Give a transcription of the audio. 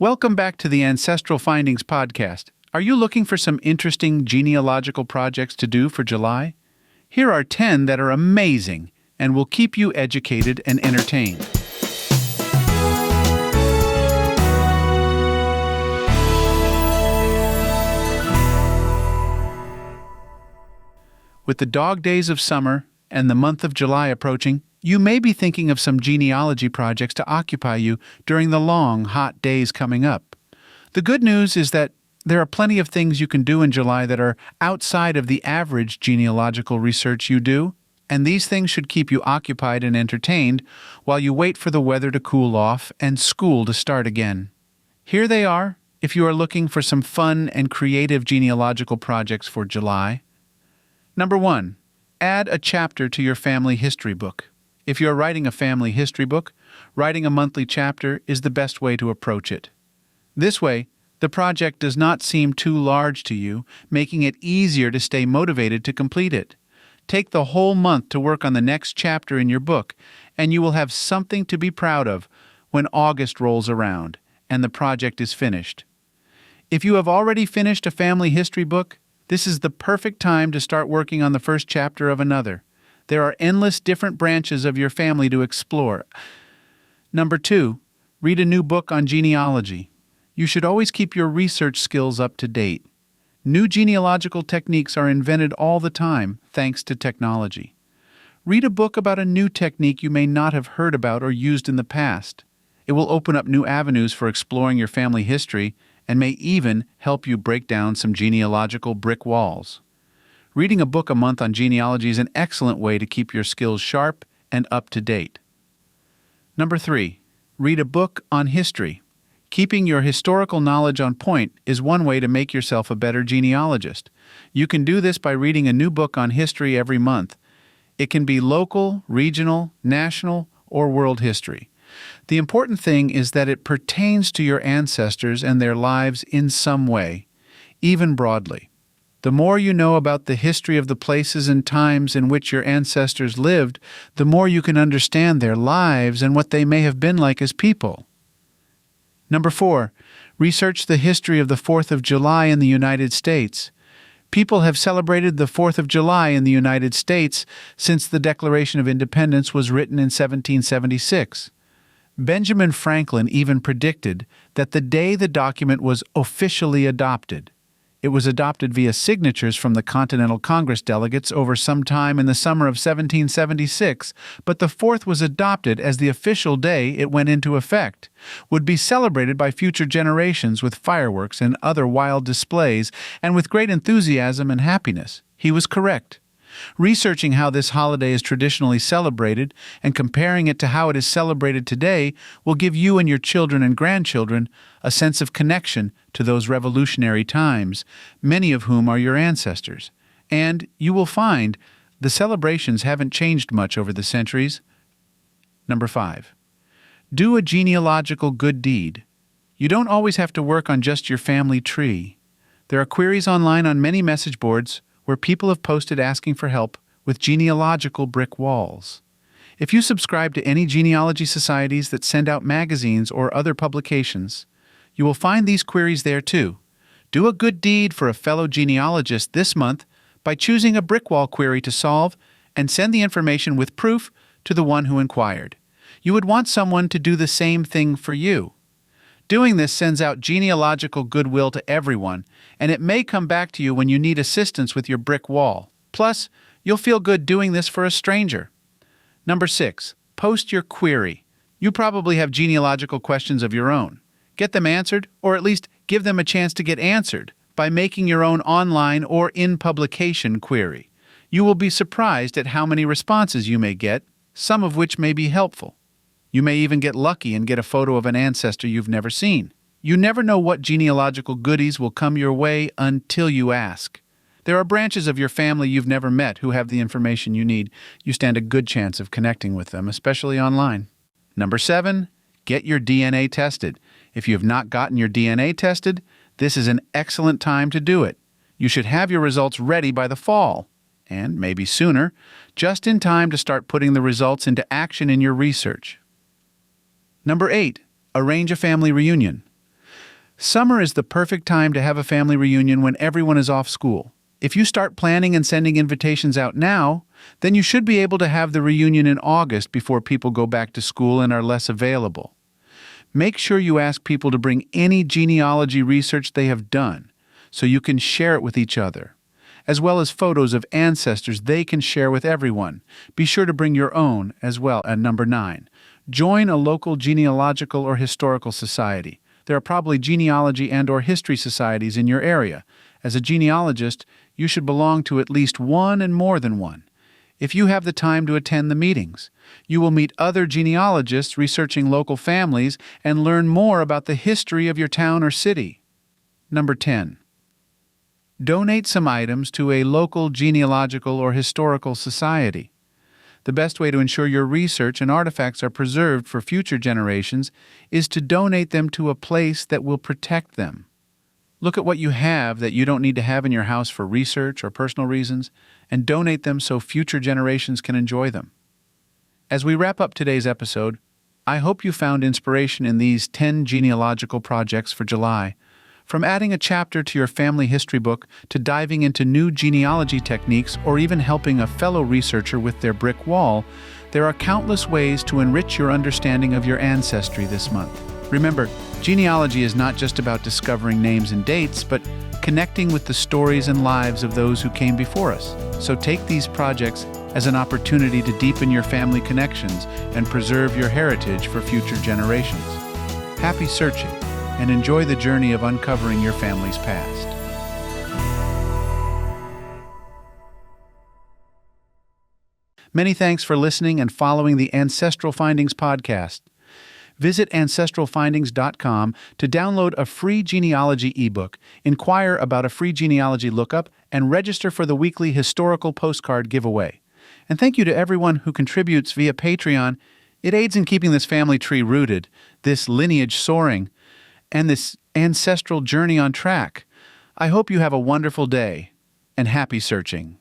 Welcome back to the Ancestral Findings podcast. Are you looking for some interesting genealogical projects to do for July? Here are 10 that are amazing and will keep you educated and entertained. With the dog days of summer and the month of July approaching, you may be thinking of some genealogy projects to occupy you during the long, hot days coming up. The good news is that there are plenty of things you can do in July that are outside of the average genealogical research you do, and these things should keep you occupied and entertained while you wait for the weather to cool off and school to start again. Here they are, if you are looking for some fun and creative genealogical projects for July. Number 1. Add a chapter to your family history book. If you are writing a family history book, writing a monthly chapter is the best way to approach it. This way, the project does not seem too large to you, making it easier to stay motivated to complete it. Take the whole month to work on the next chapter in your book, and you will have something to be proud of when August rolls around and the project is finished. If you have already finished a family history book, this is the perfect time to start working on the first chapter of another. There are endless different branches of your family to explore. Number 2, read a new book on genealogy. You should always keep your research skills up to date. New genealogical techniques are invented all the time, thanks to technology. Read a book about a new technique you may not have heard about or used in the past. It will open up new avenues for exploring your family history and may even help you break down some genealogical brick walls. Reading a book a month on genealogy is an excellent way to keep your skills sharp and up to date. Number 3, read a book on history. Keeping your historical knowledge on point is one way to make yourself a better genealogist. You can do this by reading a new book on history every month. It can be local, regional, national, or world history. The important thing is that it pertains to your ancestors and their lives in some way, even broadly. The more you know about the history of the places and times in which your ancestors lived, the more you can understand their lives and what they may have been like as people. Number 4, research the history of the 4th of July in the United States. People have celebrated the 4th of July in the United States since the Declaration of Independence was written in 1776. Benjamin Franklin even predicted that the day the document was officially adopted. It was adopted via signatures from the Continental Congress delegates over some time in the summer of 1776, but the 4th was adopted as the official day it went into effect, would be celebrated by future generations with fireworks and other wild displays, and with great enthusiasm and happiness. He was correct. Researching how this holiday is traditionally celebrated and comparing it to how it is celebrated today will give you and your children and grandchildren a sense of connection to those revolutionary times, many of whom are your ancestors. And you will find the celebrations haven't changed much over the centuries. Number 5. Do a genealogical good deed. You don't always have to work on just your family tree. There are queries online on many message boards where people have posted asking for help with genealogical brick walls. If you subscribe to any genealogy societies that send out magazines or other publications, you will find these queries there too. Do a good deed for a fellow genealogist this month by choosing a brick wall query to solve and send the information with proof to the one who inquired. You would want someone to do the same thing for you. Doing this sends out genealogical goodwill to everyone, and it may come back to you when you need assistance with your brick wall. Plus, you'll feel good doing this for a stranger. Number 6, post your query. You probably have genealogical questions of your own. Get them answered, or at least give them a chance to get answered, by making your own online or in-publication query. You will be surprised at how many responses you may get, some of which may be helpful. You may even get lucky and get a photo of an ancestor you've never seen. You never know what genealogical goodies will come your way until you ask. There are branches of your family you've never met who have the information you need. You stand a good chance of connecting with them, especially online. Number 7, get your DNA tested. If you have not gotten your DNA tested, this is an excellent time to do it. You should have your results ready by the fall, and maybe sooner, just in time to start putting the results into action in your research. Number 8, arrange a family reunion. Summer is the perfect time to have a family reunion when everyone is off school. If you start planning and sending invitations out now, then you should be able to have the reunion in August before people go back to school and are less available. Make sure you ask people to bring any genealogy research they have done so you can share it with each other, as well as photos of ancestors they can share with everyone. Be sure to bring your own as well. And number 9, join a local genealogical or historical society. There are probably genealogy and/or history societies in your area. As a genealogist, you should belong to at least one and more than one. If you have the time to attend the meetings, you will meet other genealogists researching local families and learn more about the history of your town or city. Number 10. Donate some items to a local genealogical or historical society. The best way to ensure your research and artifacts are preserved for future generations is to donate them to a place that will protect them. Look at what you have that you don't need to have in your house for research or personal reasons, and donate them so future generations can enjoy them. As we wrap up today's episode, I hope you found inspiration in these 10 genealogical projects for July. From adding a chapter to your family history book to diving into new genealogy techniques or even helping a fellow researcher with their brick wall, there are countless ways to enrich your understanding of your ancestry this month. Remember, genealogy is not just about discovering names and dates, but connecting with the stories and lives of those who came before us. So take these projects as an opportunity to deepen your family connections and preserve your heritage for future generations. Happy searching, and enjoy the journey of uncovering your family's past. Many thanks for listening and following the Ancestral Findings podcast. Visit ancestralfindings.com to download a free genealogy ebook, inquire about a free genealogy lookup, and register for the weekly historical postcard giveaway. And thank you to everyone who contributes via Patreon. It aids in keeping this family tree rooted, this lineage soaring, and this ancestral journey on track. I hope you have a wonderful day, and happy searching.